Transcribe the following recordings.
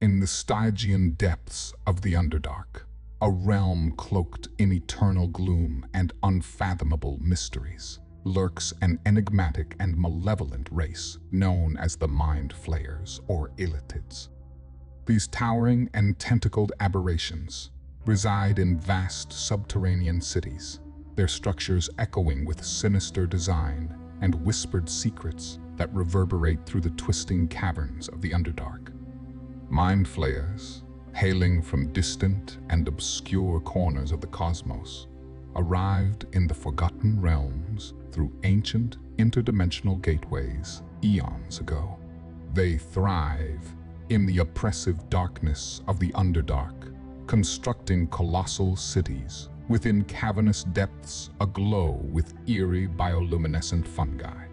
In the Stygian depths of the Underdark, a realm cloaked in eternal gloom and unfathomable mysteries, lurks an enigmatic and malevolent race known as the Mind Flayers or Illithids. These towering and tentacled aberrations reside in vast subterranean cities, their structures echoing with sinister design and whispered secrets that reverberate through the twisting caverns of the Underdark. Mind Flayers, hailing from distant and obscure corners of the cosmos, arrived in the Forgotten Realms through ancient interdimensional gateways eons ago. They thrive in the oppressive darkness of the Underdark, constructing colossal cities within cavernous depths aglow with eerie bioluminescent fungi.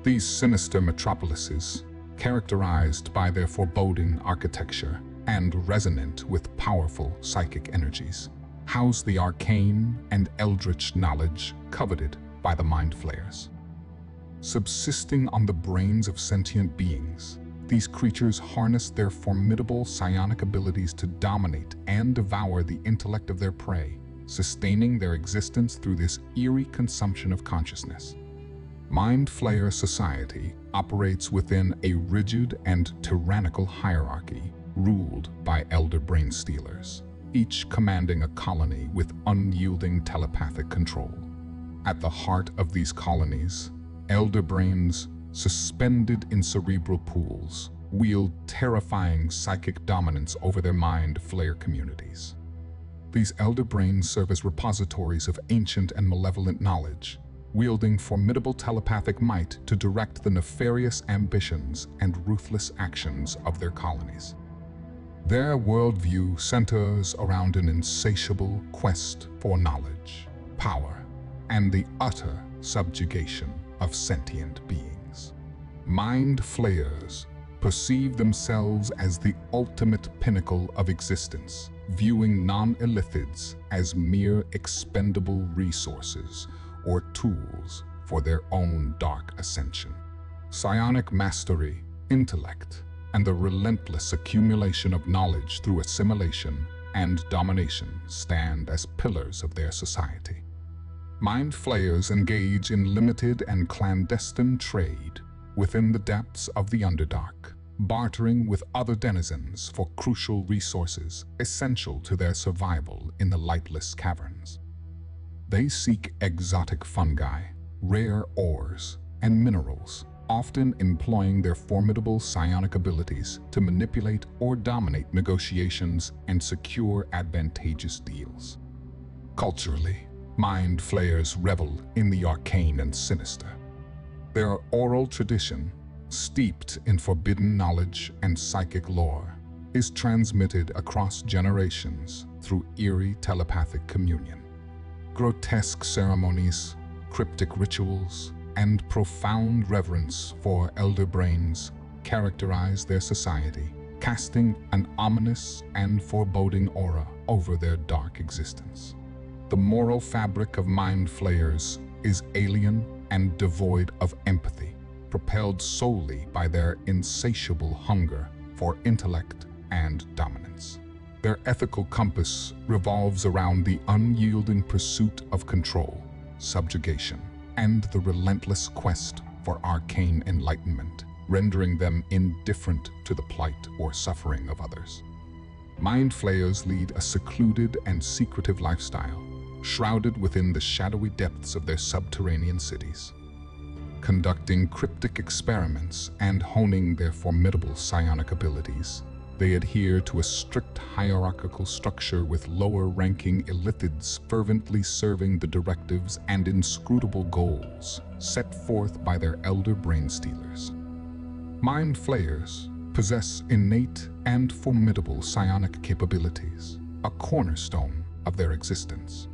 These sinister metropolises, characterized by their foreboding architecture and resonant with powerful psychic energies, house the arcane and eldritch knowledge coveted by the Mind Flayers. Subsisting on the brains of sentient beings, these creatures harness their formidable psionic abilities to dominate and devour the intellect of their prey, sustaining their existence through this eerie consumption of consciousness. Mind Flayer society operates within a rigid and tyrannical hierarchy ruled by elder brain stealers, each commanding a colony with unyielding telepathic control. At the heart of these colonies, elder brains, suspended in cerebral pools, wield terrifying psychic dominance over their Mind Flayer communities. These elder brains serve as repositories of ancient and malevolent knowledge, wielding formidable telepathic might to direct the nefarious ambitions and ruthless actions of their colonies. Their worldview centers around an insatiable quest for knowledge, power, and the utter subjugation of sentient beings. Mind Flayers perceive themselves as the ultimate pinnacle of existence, viewing non-Illithids as mere expendable resources or tools for their own dark ascension. Psionic mastery, intellect, and the relentless accumulation of knowledge through assimilation and domination stand as pillars of their society. Mind Flayers engage in limited and clandestine trade within the depths of the Underdark, bartering with other denizens for crucial resources essential to their survival in the lightless caverns. They seek exotic fungi, rare ores, and minerals, often employing their formidable psionic abilities to manipulate or dominate negotiations and secure advantageous deals. Culturally, Mind Flayers revel in the arcane and sinister. Their oral tradition, steeped in forbidden knowledge and psychic lore, is transmitted across generations through eerie telepathic communion. Grotesque ceremonies, cryptic rituals, and profound reverence for elder brains characterize their society, casting an ominous and foreboding aura over their dark existence. The moral fabric of Mind Flayers is alien and devoid of empathy, propelled solely by their insatiable hunger for intellect and dominance. Their ethical compass revolves around the unyielding pursuit of control, subjugation, and the relentless quest for arcane enlightenment, rendering them indifferent to the plight or suffering of others. Mind Flayers lead a secluded and secretive lifestyle, shrouded within the shadowy depths of their subterranean cities. Conducting cryptic experiments and honing their formidable psionic abilities, they adhere to a strict hierarchical structure with lower-ranking Illithids fervently serving the directives and inscrutable goals set forth by their elder brain stealers. Mind Flayers possess innate and formidable psionic capabilities, a cornerstone of their existence.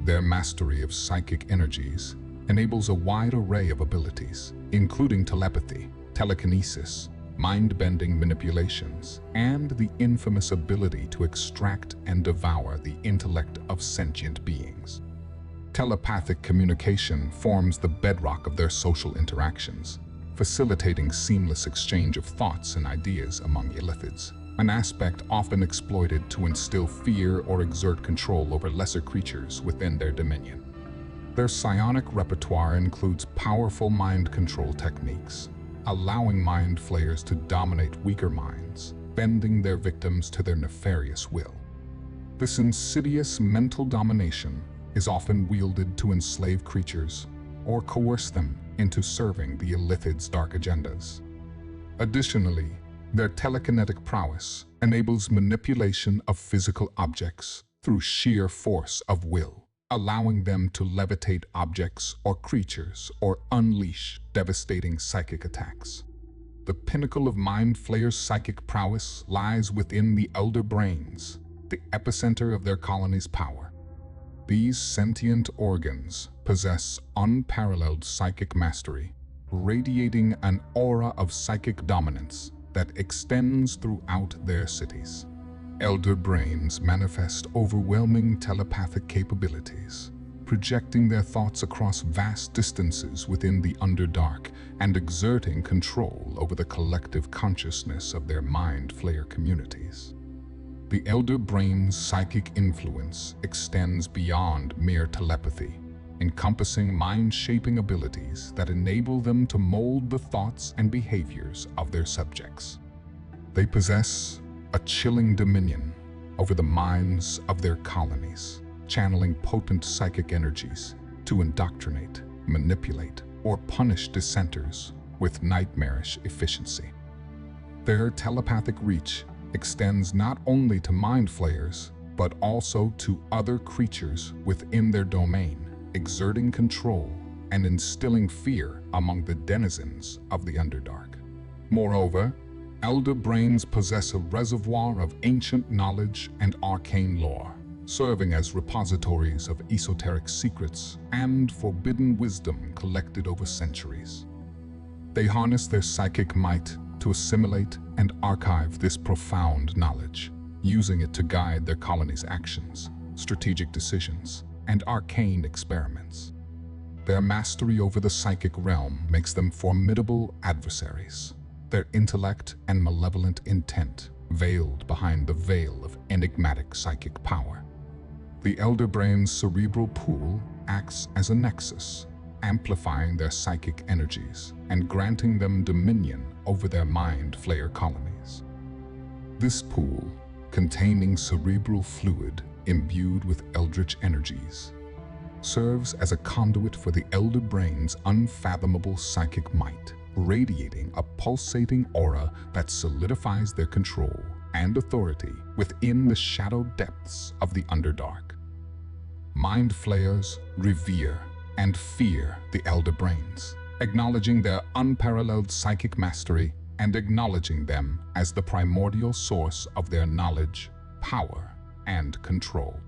Their mastery of psychic energies enables a wide array of abilities, including telepathy, telekinesis, mind-bending manipulations, and the infamous ability to extract and devour the intellect of sentient beings. Telepathic communication forms the bedrock of their social interactions, facilitating seamless exchange of thoughts and ideas among Illithids. an aspect often exploited to instill fear or exert control over lesser creatures within their dominion. Their psionic repertoire includes powerful mind control techniques, allowing mind flayers to dominate weaker minds, bending their victims to their nefarious will. This insidious mental domination is often wielded to enslave creatures or coerce them into serving the Illithid's dark agendas. Additionally, their telekinetic prowess enables manipulation of physical objects through sheer force of will, allowing them to levitate objects or creatures or unleash devastating psychic attacks. The pinnacle of Mind Flayers' psychic prowess lies within the Elder Brains, the epicenter of their colony's power. These sentient organs possess unparalleled psychic mastery, radiating an aura of psychic dominance that extends throughout their cities. Elder Brains manifest overwhelming telepathic capabilities, projecting their thoughts across vast distances within the Underdark and exerting control over the collective consciousness of their Mind Flayer communities. The Elder Brain's psychic influence extends beyond mere telepathy, encompassing mind-shaping abilities that enable them to mold the thoughts and behaviors of their subjects. They possess a chilling dominion over the minds of their colonies, channeling potent psychic energies to indoctrinate, manipulate, or punish dissenters with nightmarish efficiency. Their telepathic reach extends not only to Mind Flayers, but also to other creatures within their domain, exerting control and instilling fear among the denizens of the Underdark. Moreover, Elder Brains possess a reservoir of ancient knowledge and arcane lore, serving as repositories of esoteric secrets and forbidden wisdom collected over centuries. They harness their psychic might to assimilate and archive this profound knowledge, using it to guide their colony's actions, strategic decisions, and arcane experiments. Their mastery over the psychic realm makes them formidable adversaries, their intellect and malevolent intent veiled behind the veil of enigmatic psychic power. The Elder Brain's cerebral pool acts as a nexus, amplifying their psychic energies and granting them dominion over their Mind Flayer colonies. This pool, containing cerebral fluid imbued with eldritch energies, serves as a conduit for the Elder Brain's unfathomable psychic might, radiating a pulsating aura that solidifies their control and authority within the shadow depths of the Underdark. Mind Flayers revere and fear the Elder Brains, acknowledging their unparalleled psychic mastery and acknowledging them as the primordial source of their knowledge, power, and control.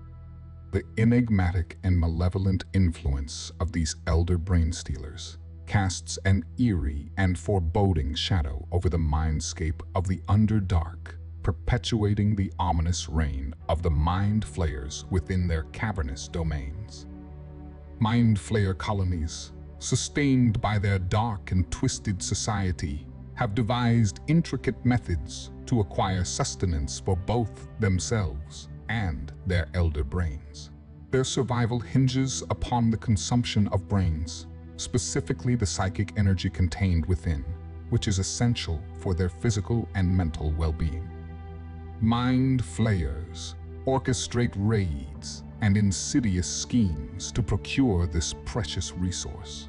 The enigmatic and malevolent influence of these Elder Brain stealers casts an eerie and foreboding shadow over the mindscape of the Underdark, perpetuating the ominous reign of the Mind Flayers within their cavernous domains. Mind Flayer colonies, sustained by their dark and twisted society, have devised intricate methods to acquire sustenance for both themselves and their Elder Brains. Their survival hinges upon the consumption of brains, specifically the psychic energy contained within, which is essential for their physical and mental well-being. Mind Flayers orchestrate raids and insidious schemes to procure this precious resource,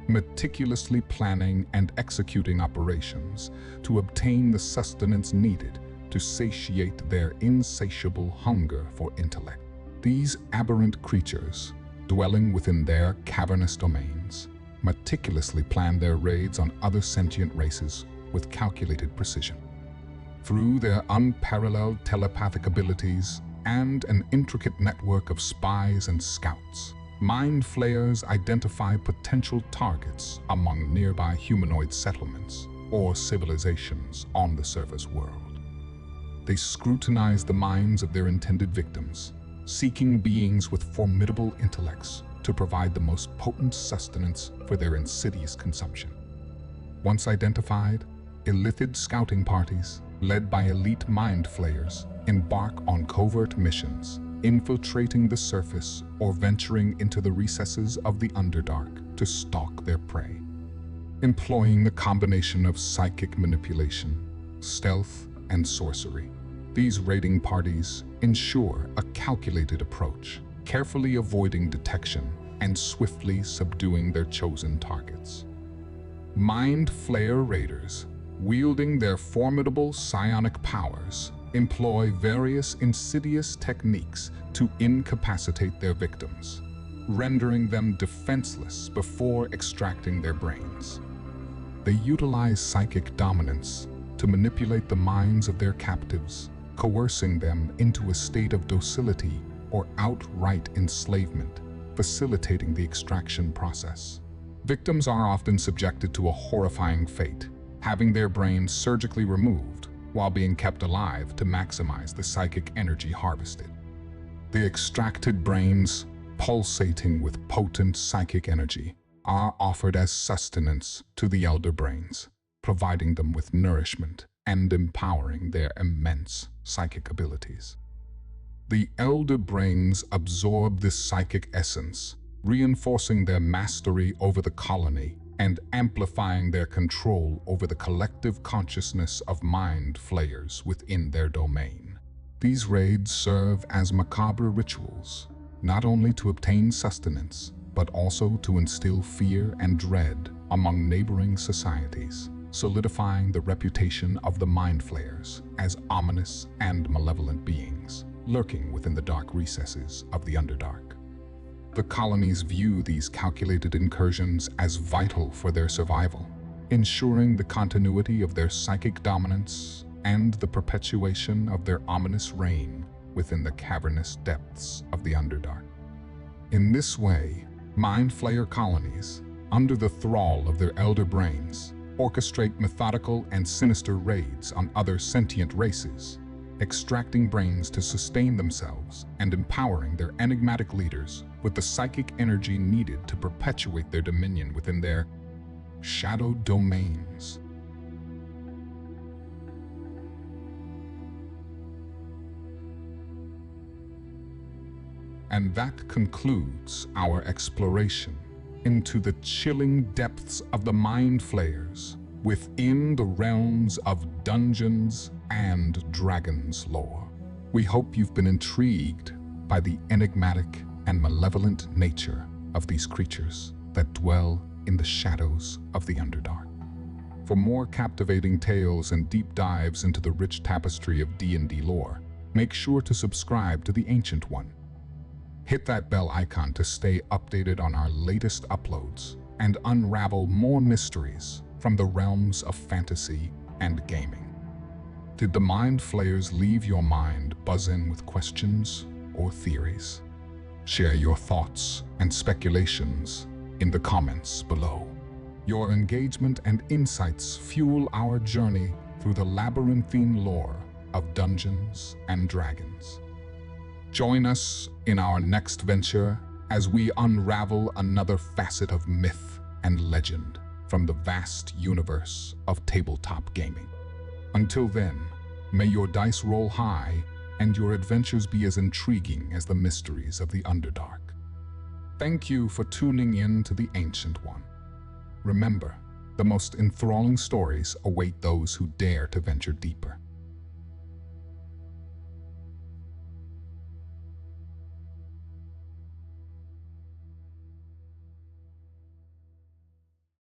meticulously planning and executing operations to obtain the sustenance needed to satiate their insatiable hunger for intellect. These aberrant creatures, dwelling within their cavernous domains, meticulously plan their raids on other sentient races with calculated precision. Through their unparalleled telepathic abilities and an intricate network of spies and scouts, Mind Flayers identify potential targets among nearby humanoid settlements or civilizations on the surface world. They scrutinize the minds of their intended victims, seeking beings with formidable intellects to provide the most potent sustenance for their insidious consumption. Once identified, Illithid scouting parties led by elite Mind Flayers, embark on covert missions, infiltrating the surface or venturing into the recesses of the Underdark to stalk their prey. Employing the combination of psychic manipulation, stealth, and sorcery, these raiding parties ensure a calculated approach, carefully avoiding detection and swiftly subduing their chosen targets. Mind Flayer raiders, wielding their formidable psionic powers, employ various insidious techniques to incapacitate their victims, rendering them defenseless before extracting their brains. They utilize psychic dominance to manipulate the minds of their captives, coercing them into a state of docility or outright enslavement, facilitating the extraction process. Victims are often subjected to a horrifying fate, having their brains surgically removed while being kept alive to maximize the psychic energy harvested. The extracted brains, pulsating with potent psychic energy, are offered as sustenance to the elder brains, providing them with nourishment and empowering their immense psychic abilities. The elder brains absorb this psychic essence, reinforcing their mastery over the colony and amplifying their control over the collective consciousness of Mind Flayers within their domain. These raids serve as macabre rituals, not only to obtain sustenance, but also to instill fear and dread among neighboring societies, solidifying the reputation of the Mind Flayers as ominous and malevolent beings, lurking within the dark recesses of the Underdark. The colonies view these calculated incursions as vital for their survival, ensuring the continuity of their psychic dominance and the perpetuation of their ominous reign within the cavernous depths of the Underdark. In this way, Mind Flayer colonies, under the thrall of their elder brains, orchestrate methodical and sinister raids on other sentient races, extracting brains to sustain themselves and empowering their enigmatic leaders with the psychic energy needed to perpetuate their dominion within their shadow domains. And that concludes our exploration into the chilling depths of the Mind Flayers within the realms of Dungeons and Dragons lore. We hope you've been intrigued by the enigmatic and malevolent nature of these creatures that dwell in the shadows of the Underdark. For more captivating tales and deep dives into the rich tapestry of D&D lore, make sure to subscribe to The Ancient One. Hit that bell icon to stay updated on our latest uploads and unravel more mysteries from the realms of fantasy and gaming. Did the Mind Flayers leave your mind buzzing with questions or theories? Share your thoughts and speculations in the comments below. Your engagement and insights fuel our journey through the labyrinthine lore of Dungeons and Dragons. Join us in our next venture as we unravel another facet of myth and legend from the vast universe of tabletop gaming. Until then, may your dice roll high and your adventures be as intriguing as the mysteries of the Underdark. Thank you for tuning in to The Ancient One. Remember, the most enthralling stories await those who dare to venture deeper.